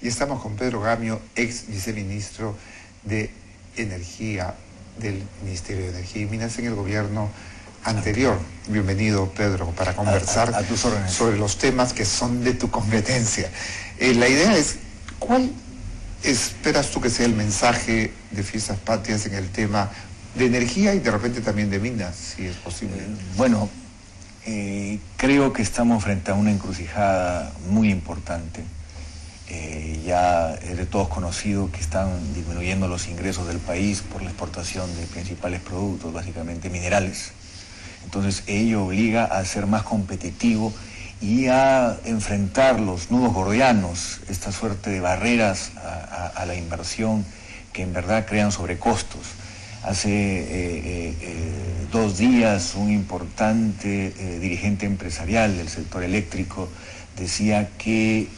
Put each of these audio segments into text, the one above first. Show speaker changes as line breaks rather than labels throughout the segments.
Y estamos con Pedro Gamio, ex viceministro de Energía del Ministerio de Energía y Minas en el gobierno anterior. Bienvenido, Pedro, para conversar
a tus órdenes
sobre los temas que son de tu competencia. La idea es, ¿cuál esperas tú que sea el mensaje de Fiestas Patrias en el tema de energía y de repente también de minas, si es posible?
Bueno, creo que estamos frente a una encrucijada muy importante. Ya es de todos conocido que están disminuyendo los ingresos del país por la exportación de principales productos, básicamente minerales. Entonces ello obliga a ser más competitivo y a enfrentar los nudos gordianos, esta suerte de barreras a la inversión que en verdad crean sobrecostos. Hace 2 días un importante dirigente empresarial del sector eléctrico decía que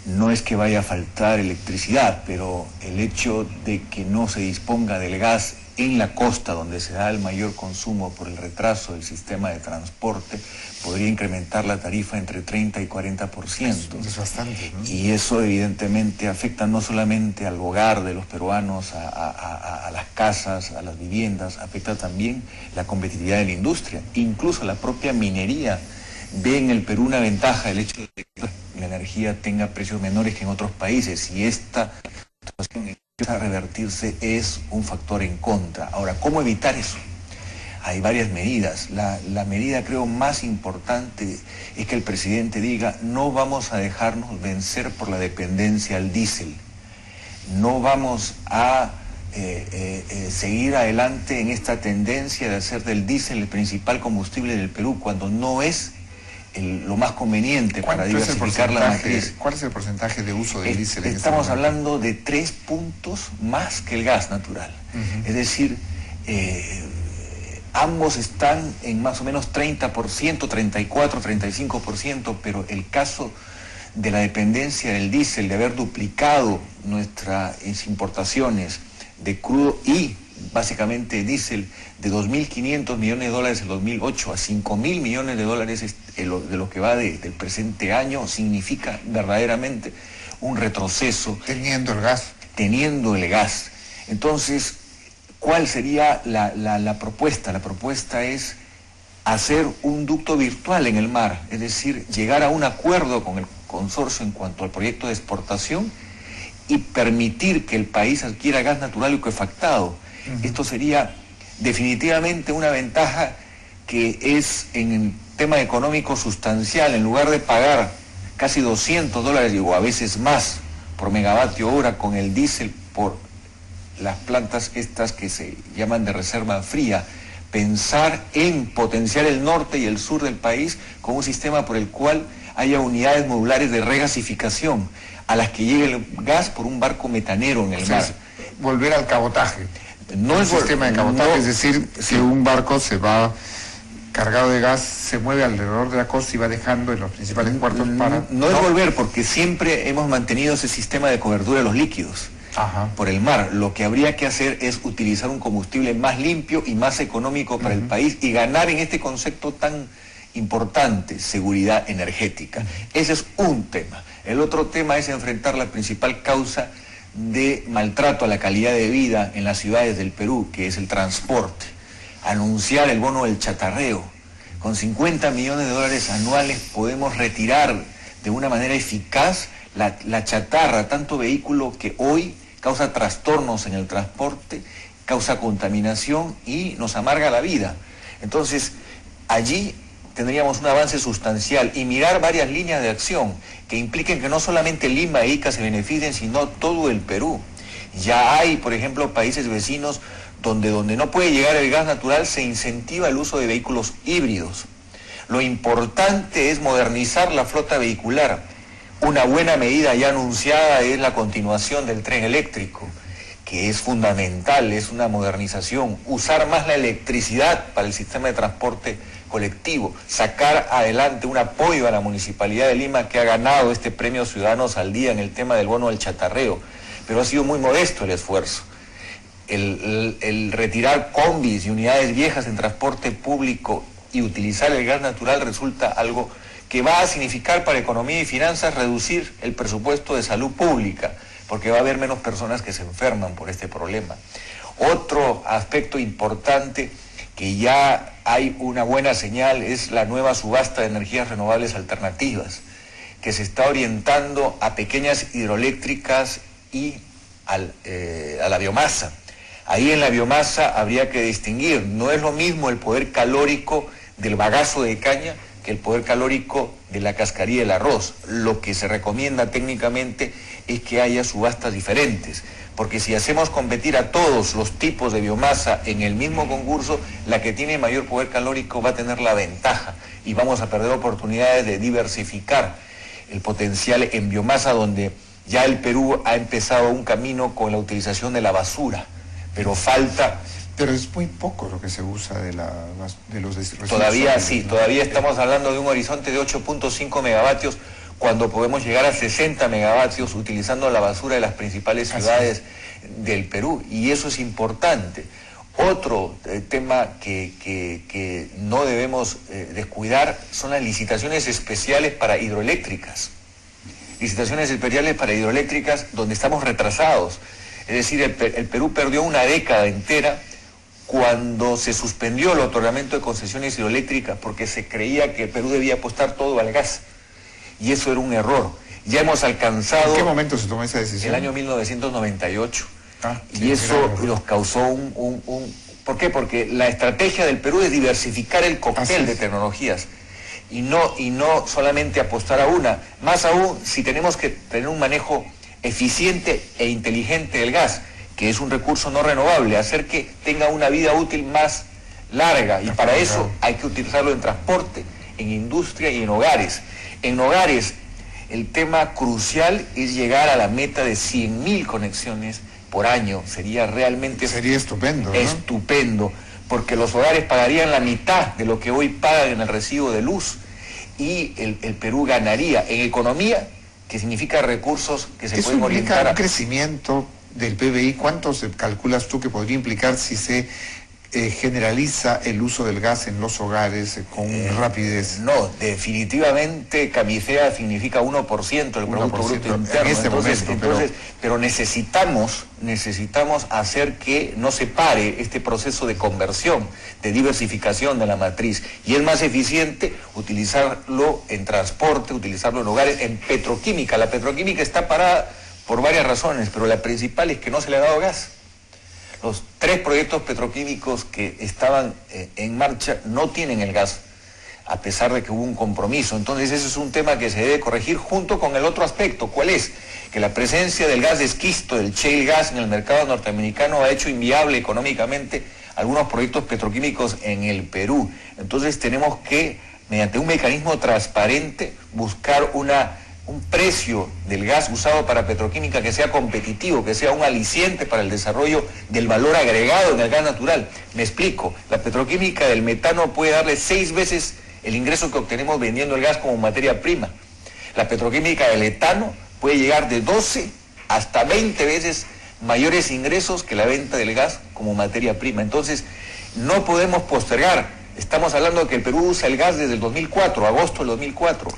no es que vaya a faltar electricidad, pero el hecho de que no se disponga del gas en la costa, donde se da el mayor consumo por el retraso del sistema de transporte, podría incrementar la tarifa entre 30 y 40%.
Es bastante, ¿no?
Y eso evidentemente afecta no solamente al hogar de los peruanos, a las casas, a las viviendas, afecta también la competitividad de la industria, incluso la propia minería. Ve en el Perú una ventaja el hecho de que la energía tenga precios menores que en otros países, y esta situación empieza a revertirse es un factor en contra. Ahora, ¿cómo evitar eso? Hay varias medidas. La medida, creo, más importante es que el presidente diga: no vamos a dejarnos vencer por la dependencia al diésel. No vamos a seguir adelante en esta tendencia de hacer del diésel el principal combustible del Perú, cuando no es lo más conveniente para diversificar la matriz.
¿Cuál es el porcentaje de uso del diésel?
Estamos hablando de 3 puntos más que el gas natural. Es decir, ambos están en más o menos 30%, 34, 35%, pero el caso de la dependencia del diésel, de haber duplicado nuestras importaciones de crudo y básicamente diésel, de 2.500 millones de dólares en 2008 a 5.000 millones de dólares de lo que va del presente año, significa verdaderamente un retroceso.
Teniendo el gas.
Teniendo el gas. Entonces, ¿cuál sería la propuesta? La propuesta es hacer un ducto virtual en el mar, es decir, llegar a un acuerdo con el consorcio en cuanto al proyecto de exportación y permitir que el país adquiera gas natural liquefactado. Esto sería definitivamente una ventaja que es, en el tema económico, sustancial. En lugar de pagar casi $200 o a veces más por megavatio hora con el diésel por las plantas estas que se llaman de reserva fría, pensar en potenciar el norte y el sur del país con un sistema por el cual haya unidades modulares de regasificación a las que llegue el gas por un barco metanero en el mar.
Volver al cabotaje.
No
el sistema de cabotaje,
no,
es decir, si un barco se va cargado de gas, se mueve alrededor de la costa y va dejando en los principales puertos para...
No es volver, porque siempre hemos mantenido ese sistema de cobertura de los líquidos por el mar. Lo que habría que hacer es utilizar un combustible más limpio y más económico para el país y ganar en este concepto tan importante, seguridad energética. Ese es un tema. El otro tema es enfrentar la principal causa de maltrato a la calidad de vida en las ciudades del Perú, que es el transporte. Anunciar el bono del chatarreo. Con 50 millones de dólares anuales podemos retirar de una manera eficaz la chatarra, tanto vehículo que hoy causa trastornos en el transporte, causa contaminación y nos amarga la vida. Entonces, allí tendríamos un avance sustancial, y mirar varias líneas de acción que impliquen que no solamente Lima e Ica se beneficien, sino todo el Perú. Ya hay, por ejemplo, países vecinos donde no puede llegar el gas natural, se incentiva el uso de vehículos híbridos. Lo importante es modernizar la flota vehicular. Una buena medida ya anunciada es la continuación del tren eléctrico, que es fundamental, es una modernización. Usar más la electricidad para el sistema de transporte colectivo, sacar adelante un apoyo a la Municipalidad de Lima, que ha ganado este premio Ciudadanos al Día en el tema del bono del chatarreo, pero ha sido muy modesto el esfuerzo. El retirar combis y unidades viejas en transporte público y utilizar el gas natural resulta algo que va a significar para economía y finanzas reducir el presupuesto de salud pública, porque va a haber menos personas que se enferman por este problema. Otro aspecto importante que ya hay una buena señal es la nueva subasta de energías renovables alternativas, que se está orientando a pequeñas hidroeléctricas y a la biomasa. Ahí en la biomasa habría que distinguir, no es lo mismo el poder calórico del bagazo de caña que el poder calórico de la cascarilla del arroz. Lo que se recomienda técnicamente es que haya subastas diferentes, porque si hacemos competir a todos los tipos de biomasa en el mismo concurso, la que tiene mayor poder calórico va a tener la ventaja y vamos a perder oportunidades de diversificar el potencial en biomasa, donde ya el Perú ha empezado un camino con la utilización de la basura, pero falta...
Pero es muy poco lo que se usa de los residuos.
Todavía sí, todavía estamos hablando de un horizonte de 8.5 megavatios, cuando podemos llegar a 60 megavatios utilizando la basura de las principales ciudades del Perú, y eso es importante. Otro tema que no debemos descuidar son las licitaciones especiales para hidroeléctricas. Licitaciones especiales para hidroeléctricas donde estamos retrasados. Es decir, el Perú perdió una década entera cuando se suspendió el otorgamiento de concesiones hidroeléctricas porque se creía que el Perú debía apostar todo al gas. Y eso era un error. Ya hemos alcanzado...
¿En qué momento se tomó esa decisión?
El año 1998.
Sí,
y eso nos causó ¿Por qué? Porque la estrategia del Perú es diversificar el cóctel de tecnologías y no solamente apostar a una. Más aún, si tenemos que tener un manejo eficiente e inteligente del gas, que es un recurso no renovable, hacer que tenga una vida útil más larga, y para eso hay que utilizarlo en transporte, en industria y en hogares. En hogares, el tema crucial es llegar a la meta de 100.000 conexiones por año. Sería
estupendo, ¿no?
Estupendo, porque los hogares pagarían la mitad de lo que hoy pagan en el recibo de luz, y el Perú ganaría en economía, que significa recursos que se pueden orientar
a... un crecimiento del PBI. ¿Cuánto calculas tú que podría implicar si se generaliza el uso del gas en los hogares con rapidez?
No, definitivamente Camisea significa 1% del Producto Bruto Interno. Pero necesitamos hacer que no se pare este proceso de conversión, de diversificación de la matriz. Y es más eficiente utilizarlo en transporte, utilizarlo en hogares, en petroquímica. La petroquímica está parada por varias razones, pero la principal es que no se le ha dado gas. Los 3 proyectos petroquímicos que estaban en marcha no tienen el gas, a pesar de que hubo un compromiso. Entonces ese es un tema que se debe corregir junto con el otro aspecto. ¿Cuál es? Que la presencia del gas de esquisto, del shale gas en el mercado norteamericano, ha hecho inviable económicamente algunos proyectos petroquímicos en el Perú. Entonces tenemos que, mediante un mecanismo transparente, buscar un precio del gas usado para petroquímica que sea competitivo, que sea un aliciente para el desarrollo del valor agregado en el gas natural. Me explico, la petroquímica del metano puede darle 6 veces el ingreso que obtenemos vendiendo el gas como materia prima. La petroquímica del etano puede llegar de 12 hasta 20 veces mayores ingresos que la venta del gas como materia prima. Entonces, no podemos postergar. Estamos hablando de que el Perú usa el gas desde el 2004, agosto del 2004.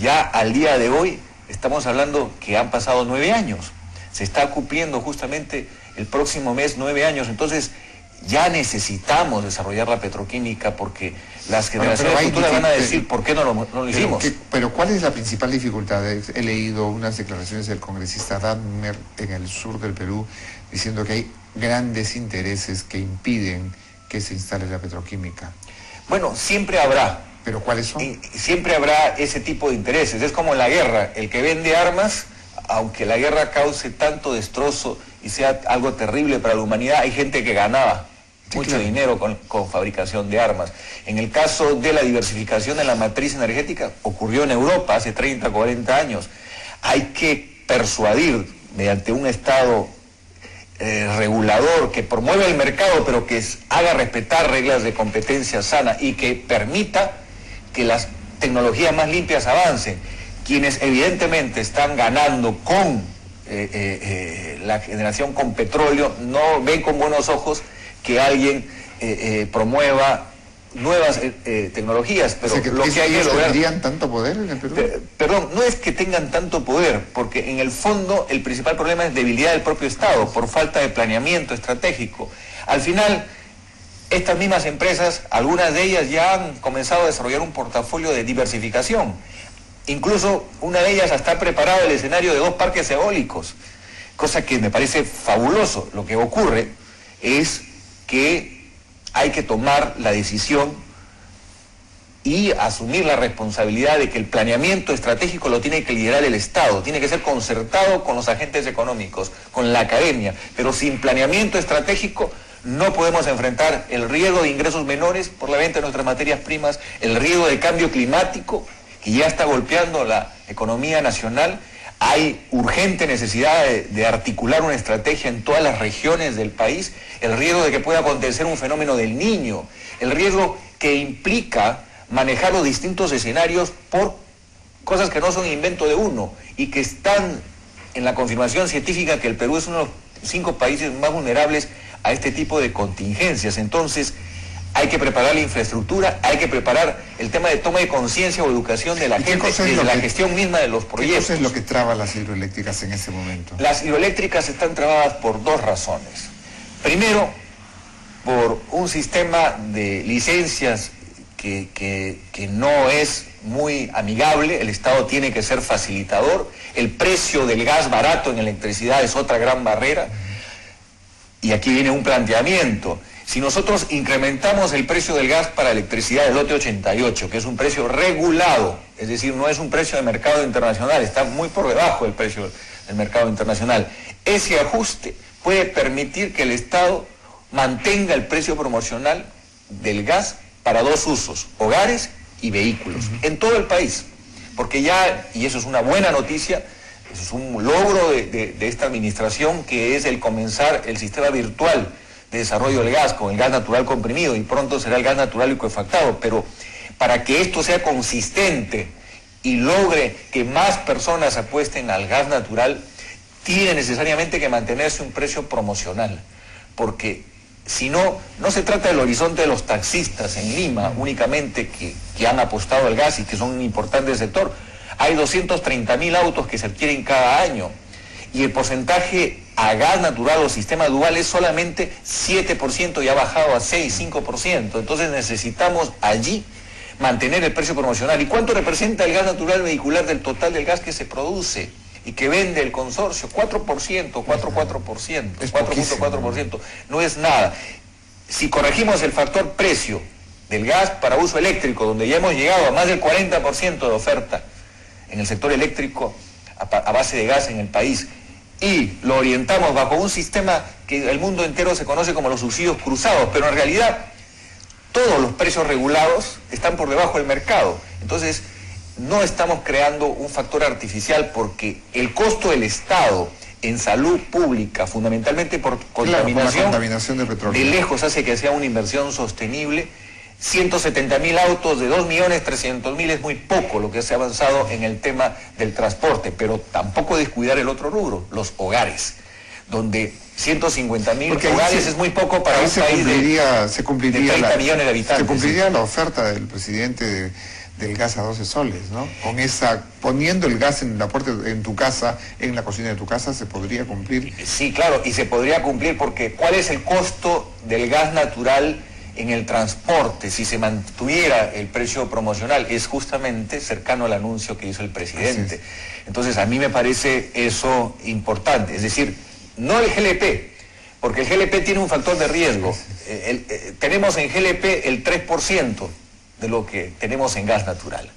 Ya al día de hoy estamos hablando que han pasado 9 años. Se está cumpliendo justamente el próximo mes 9 años. Entonces ya necesitamos desarrollar la petroquímica, porque las generaciones futuras van a decir ¿por qué no lo hicimos?
Pero ¿cuál es la principal dificultad? He leído unas declaraciones del congresista Dahmer en el sur del Perú diciendo que hay grandes intereses que impiden que se instale la petroquímica.
Bueno, siempre habrá.
¿Pero cuáles son?
Siempre habrá ese tipo de intereses. Es como la guerra. El que vende armas, aunque la guerra cause tanto destrozo y sea algo terrible para la humanidad, hay gente que ganaba mucho dinero con fabricación de armas. En el caso de la diversificación de la matriz energética, ocurrió en Europa hace 30, 40 años. Hay que persuadir mediante un Estado regulador que promueva el mercado, pero que haga respetar reglas de competencia sana y que permita que las tecnologías más limpias avancen. Quienes evidentemente están ganando con la generación con petróleo no ven con buenos ojos que alguien promueva nuevas tecnologías, pero
o sea que
lo que hay que lograr...
¿Tendrían tanto poder en el Perú?
Perdón, no es que tengan tanto poder, porque en el fondo el principal problema es debilidad del propio Estado, por falta de planeamiento estratégico. Al final, estas mismas empresas, algunas de ellas ya han comenzado a desarrollar un portafolio de diversificación. Incluso una de ellas hasta ha preparado el escenario de 2 parques eólicos, cosa que me parece fabuloso. Lo que ocurre es que hay que tomar la decisión y asumir la responsabilidad de que el planeamiento estratégico lo tiene que liderar el Estado, tiene que ser concertado con los agentes económicos, con la academia, pero sin planeamiento estratégico no podemos enfrentar el riesgo de ingresos menores por la venta de nuestras materias primas, el riesgo de cambio climático, que ya está golpeando la economía nacional. Hay urgente necesidad de articular una estrategia en todas las regiones del país, el riesgo de que pueda acontecer un fenómeno del Niño, el riesgo que implica manejar los distintos escenarios por cosas que no son invento de uno y que están en la confirmación científica que el Perú es uno de los 5 países más vulnerables a este tipo de contingencias. Entonces, hay que preparar la infraestructura, hay que preparar el tema de toma de conciencia o educación de la gente, desde la gestión misma de los proyectos.
¿Qué cosa es lo que traba las hidroeléctricas en ese momento?
Las hidroeléctricas están trabadas por 2 razones. Primero, por un sistema de licencias que no es muy amigable. El Estado tiene que ser facilitador. El precio del gas barato en electricidad es otra gran barrera. Y aquí viene un planteamiento. Si nosotros incrementamos el precio del gas para electricidad del lote 88, que es un precio regulado, es decir, no es un precio de mercado internacional, está muy por debajo del precio del mercado internacional, ese ajuste puede permitir que el Estado mantenga el precio promocional del gas para 2 usos, hogares y vehículos, en todo el país. Porque ya, y eso es una buena noticia, eso es un logro de esta administración, que es el comenzar el sistema virtual de desarrollo del gas, con el gas natural comprimido, y pronto será el gas natural licuefactado. Pero para que esto sea consistente y logre que más personas apuesten al gas natural, tiene necesariamente que mantenerse un precio promocional, porque si no, no se trata del horizonte de los taxistas en Lima únicamente que han apostado al gas y que son un importante sector. Hay 230.000 autos que se adquieren cada año, y el porcentaje a gas natural o sistema dual es solamente 7%, y ha bajado a 6-5%. Entonces necesitamos allí mantener el precio promocional. ¿Y cuánto representa el gas natural vehicular del total del gas que se produce y que vende el consorcio? 4%, 4.4%. No es nada. Si corregimos el factor precio del gas para uso eléctrico, donde ya hemos llegado a más del 40% de oferta en el sector eléctrico a base de gas en el país, y lo orientamos bajo un sistema que el mundo entero se conoce como los subsidios cruzados, pero en realidad todos los precios regulados están por debajo del mercado. Entonces, no estamos creando un factor artificial, porque el costo del Estado en salud pública, fundamentalmente por contaminación
de petróleo,
de lejos hace que sea una inversión sostenible. 170.000 autos de 2.300.000 es muy poco lo que se ha avanzado en el tema del transporte, pero tampoco descuidar el otro rubro, los hogares, donde 150.000 hogares es muy poco para un país de 30 millones de habitantes.
Se cumpliría la oferta del presidente del gas a 12 soles, ¿no? Con poniendo el gas en la puerta en tu casa, en la cocina de tu casa, se podría cumplir.
Sí, claro, y se podría cumplir, porque ¿cuál es el costo del gas natural en el transporte si se mantuviera el precio promocional? Es justamente cercano al anuncio que hizo el presidente. Entonces, a mí me parece eso importante. Es decir, no el GLP, porque el GLP tiene un factor de riesgo. Tenemos en GLP el 3% de lo que tenemos en gas natural.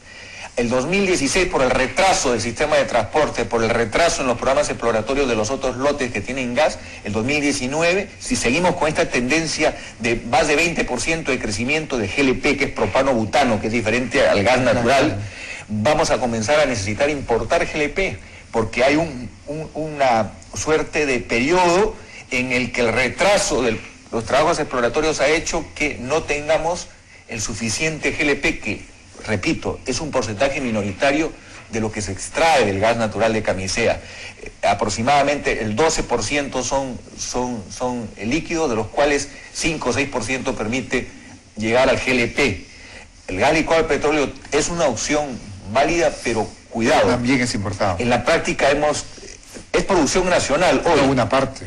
El 2016, por el retraso del sistema de transporte, por el retraso en los programas exploratorios de los otros lotes que tienen gas, el 2019, si seguimos con esta tendencia de más de 20% de crecimiento de GLP, que es propano-butano, que es diferente al gas natural, vamos a comenzar a necesitar importar GLP, porque hay una suerte de periodo en el que el retraso de los trabajos exploratorios ha hecho que no tengamos el suficiente GLP, que, repito, es un porcentaje minoritario de lo que se extrae del gas natural de Camisea. Aproximadamente el 12% son líquidos, de los cuales 5 o 6% permite llegar al GLP. El gas licuado de petróleo es una opción válida, pero cuidado.
También es importado.
En la práctica es producción nacional hoy.
No, una parte.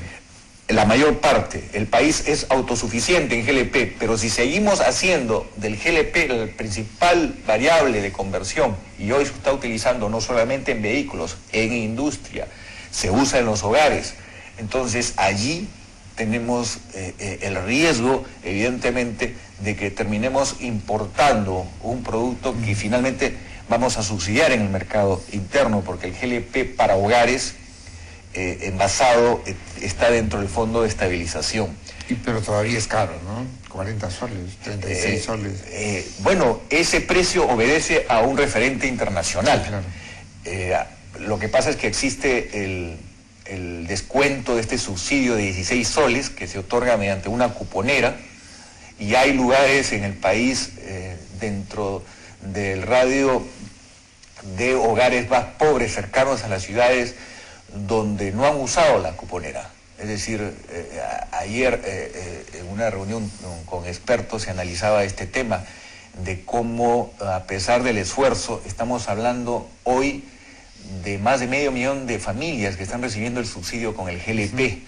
La mayor parte. El país es autosuficiente en GLP, pero si seguimos haciendo del GLP la principal variable de conversión, y hoy se está utilizando no solamente en vehículos, en industria, se usa en los hogares, entonces allí tenemos el riesgo, evidentemente, de que terminemos importando un producto que finalmente vamos a subsidiar en el mercado interno, porque el GLP para hogares envasado está dentro del fondo de estabilización.
Pero todavía es caro, ¿no? 40 soles, 36 soles.
Bueno, ese precio obedece a un referente internacional. Claro. Lo que pasa es que existe el descuento de este subsidio de 16 soles que se otorga mediante una cuponera, y hay lugares en el país dentro del radio de hogares más pobres cercanos a las ciudades donde no han usado la cuponera. Es decir, ayer en una reunión con expertos se analizaba este tema de cómo, a pesar del esfuerzo, estamos hablando hoy de más de 500.000 de familias que están recibiendo el subsidio con el GLP,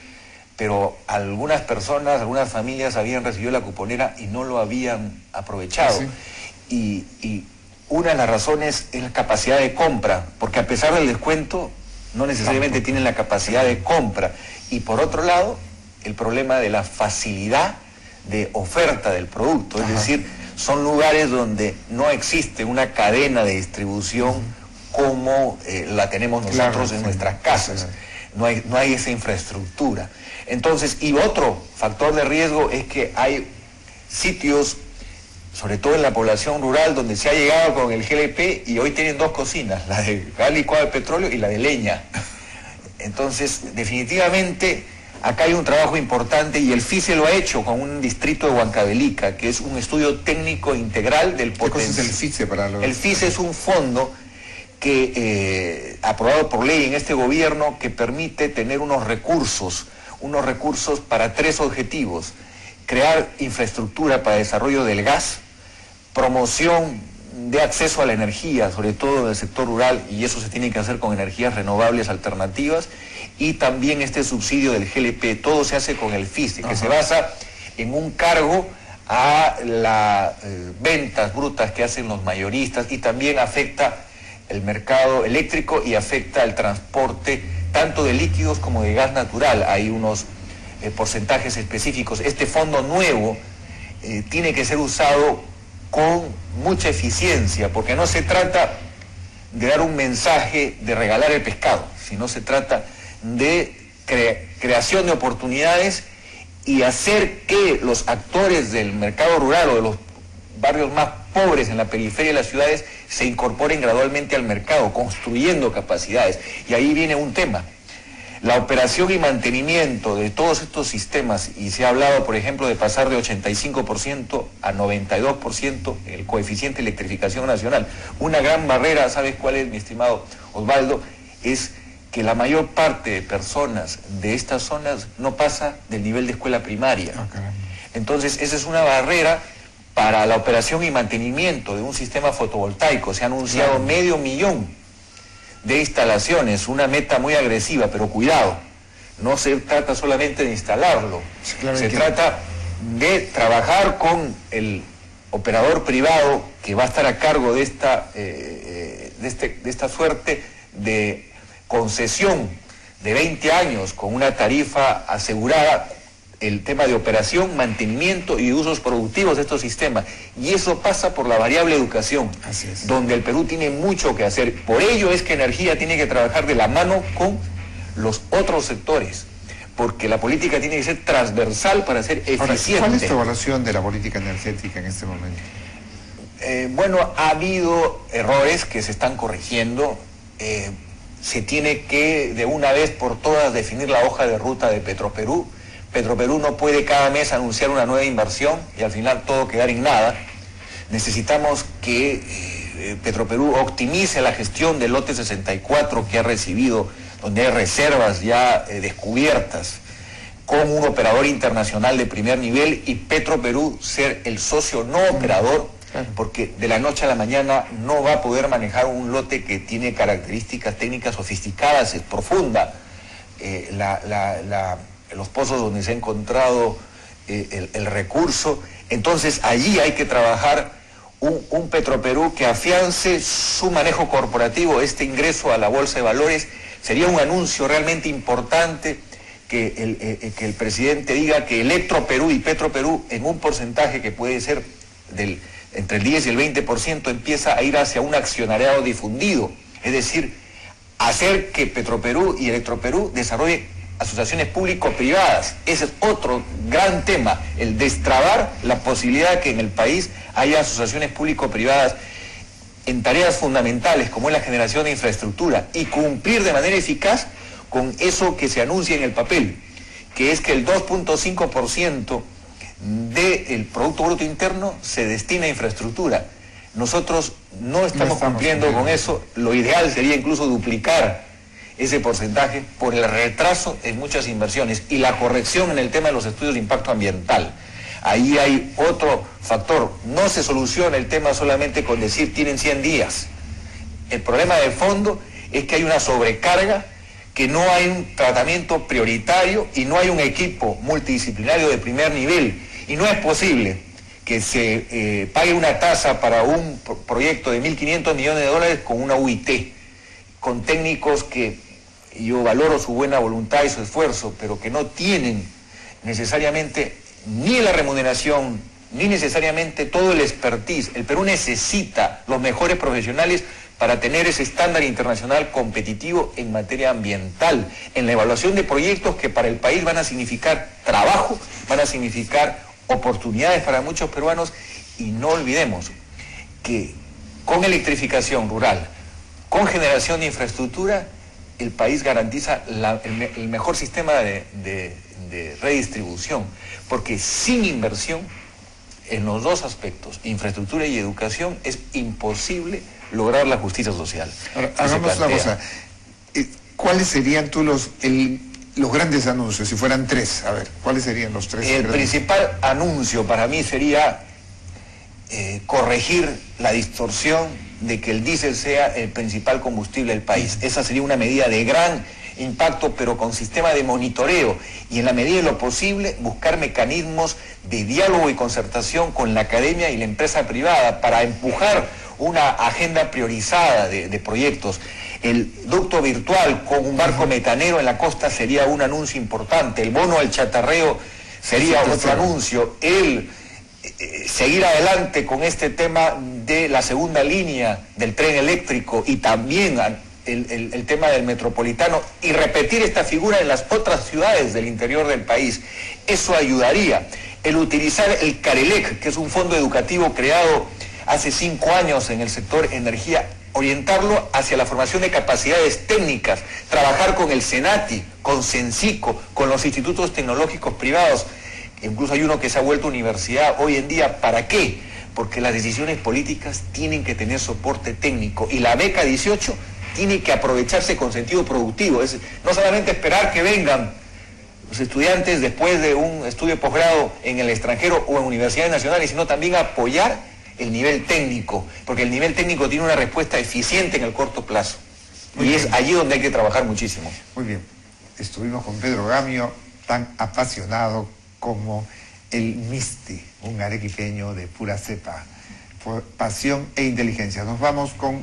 pero algunas personas, algunas familias habían recibido la cuponera y no lo habían aprovechado. Y una de las razones es la capacidad de compra, porque a pesar del descuento no necesariamente tienen la capacidad de compra. Y por otro lado, el problema de la facilidad de oferta del producto, es decir, son lugares donde no existe una cadena de distribución como la tenemos nosotros en nuestras casas. No hay esa infraestructura. Entonces, y otro factor de riesgo es que hay sitios, sobre todo en la población rural, donde se ha llegado con el GLP y hoy tienen dos cocinas, la de gas licuado de petróleo y la de leña. Entonces, definitivamente, acá hay un trabajo importante y el FICE lo ha hecho con un distrito de Huancavelica, que es un estudio técnico integral del potencial.
¿Qué cosa es el FICE para los...?
El FICE es un fondo que, aprobado por ley en este gobierno, que permite tener unos recursos para 3 objetivos: crear infraestructura para desarrollo del gas, promoción de acceso a la energía, sobre todo en el sector rural, y eso se tiene que hacer con energías renovables alternativas, y también este subsidio del GLP. Todo se hace con el FICE, que se basa en un cargo a las ventas brutas que hacen los mayoristas, y también afecta el mercado eléctrico y afecta el transporte tanto de líquidos como de gas natural. Hay unos porcentajes específicos. Este fondo nuevo tiene que ser usado con mucha eficiencia, porque no se trata de dar un mensaje de regalar el pescado, sino se trata de creación de oportunidades y hacer que los actores del mercado rural o de los barrios más pobres en la periferia de las ciudades se incorporen gradualmente al mercado, construyendo capacidades. Y ahí viene un tema: la operación y mantenimiento de todos estos sistemas, y se ha hablado, por ejemplo, de pasar de 85% a 92% el coeficiente de electrificación nacional. Una gran barrera, ¿sabes cuál es, mi estimado Osvaldo? Es que la mayor parte de personas de estas zonas no pasa del nivel de escuela primaria. Entonces, esa es una barrera para la operación y mantenimiento de un sistema fotovoltaico. Se ha anunciado 500.000 de instalaciones, una meta muy agresiva, pero cuidado, no se trata solamente de instalarlo, se trata de trabajar con el operador privado que va a estar a cargo de esta suerte de concesión de 20 años con una tarifa asegurada, el tema de operación, mantenimiento y usos productivos de estos sistemas. Y eso pasa por la variable educación, donde el Perú tiene mucho que hacer. Por ello es que Energía tiene que trabajar de la mano con los otros sectores, porque la política tiene que ser transversal para ser eficiente.
Ahora, ¿cuál es tu evaluación de la política energética en este momento?
Bueno, ha habido errores que se están corrigiendo. Se tiene que, de una vez por todas, definir la hoja de ruta de Petroperú. Petroperú no puede cada mes anunciar una nueva inversión y al final todo quedar en nada. Necesitamos que Petroperú optimice la gestión del lote 64 que ha recibido, donde hay reservas ya descubiertas. con un operador internacional de primer nivel y Petroperú ser el socio no operador, porque de la noche a la mañana no va a poder manejar un lote que tiene características técnicas sofisticadas, es profunda. Los pozos donde se ha encontrado el recurso. Entonces allí hay que trabajar un Petroperú que afiance su manejo corporativo. Este ingreso a la Bolsa de Valores sería un anuncio realmente importante, que el presidente diga que Electroperú y Petroperú en un porcentaje que puede ser entre el 10 y el 20% empieza a ir hacia un accionariado difundido, es decir, hacer que Petroperú y Electroperú desarrollen asociaciones público-privadas. Ese es otro gran tema, el destrabar la posibilidad de que en el país haya asociaciones público-privadas en tareas fundamentales como es la generación de infraestructura y cumplir de manera eficaz con eso que se anuncia en el papel, que es que el 2.5% del Producto Bruto Interno se destina a infraestructura. Nosotros no estamos cumpliendo con eso. Lo ideal sería incluso duplicar ese porcentaje por el retraso en muchas inversiones y la corrección en el tema de los estudios de impacto ambiental. Ahí hay otro factor. No se soluciona el tema solamente con decir tienen 100 días. El problema de fondo es que hay una sobrecarga, que no hay un tratamiento prioritario y no hay un equipo multidisciplinario de primer nivel. Y no es posible que se pague una tasa para un proyecto de 1.500 millones de dólares con una UIT, con técnicos que yo valoro su buena voluntad y su esfuerzo, pero que no tienen necesariamente ni la remuneración, ni necesariamente todo el expertise. El Perú necesita los mejores profesionales para tener ese estándar internacional competitivo en materia ambiental, en la evaluación de proyectos que para el país van a significar trabajo, van a significar oportunidades para muchos peruanos. Y no olvidemos que con electrificación rural, con generación de infraestructura, el país garantiza el mejor sistema de redistribución, porque sin inversión en los dos aspectos, infraestructura y educación, es imposible lograr la justicia social.
Ahora, hagamos una cosa. ¿Cuáles serían los grandes anuncios, si fueran tres? A ver, ¿cuáles serían los tres?
El principal anuncio para mí sería corregir la distorsión de que el diésel sea el principal combustible del país. Esa sería una medida de gran impacto, pero con sistema de monitoreo y en la medida de lo posible buscar mecanismos de diálogo y concertación con la academia y la empresa privada para empujar una agenda priorizada de proyectos. El ducto virtual con un barco metanero en la costa sería un anuncio importante. El bono al chatarreo sería otro anuncio. Seguir adelante con este tema de la segunda línea del tren eléctrico y también el tema del metropolitano y repetir esta figura en las otras ciudades del interior del país. Eso ayudaría. El utilizar el Carelec, que es un fondo educativo creado hace 5 años en el sector energía, orientarlo hacia la formación de capacidades técnicas, trabajar con el SENATI, con Sensico, con los institutos tecnológicos privados. Incluso hay uno que se ha vuelto universidad hoy en día. ¿Para qué? Porque las decisiones políticas tienen que tener soporte técnico y la beca 18 tiene que aprovecharse con sentido productivo. Es no solamente esperar que vengan los estudiantes después de un estudio de posgrado en el extranjero o en universidades nacionales, sino también apoyar el nivel técnico, porque el nivel técnico tiene una respuesta eficiente en el corto plazo. Y es allí donde hay que trabajar muchísimo.
Muy bien. Estuvimos con Pedro Gamio, tan apasionado como el Misti, un arequipeño de pura cepa, pasión e inteligencia. Nos vamos con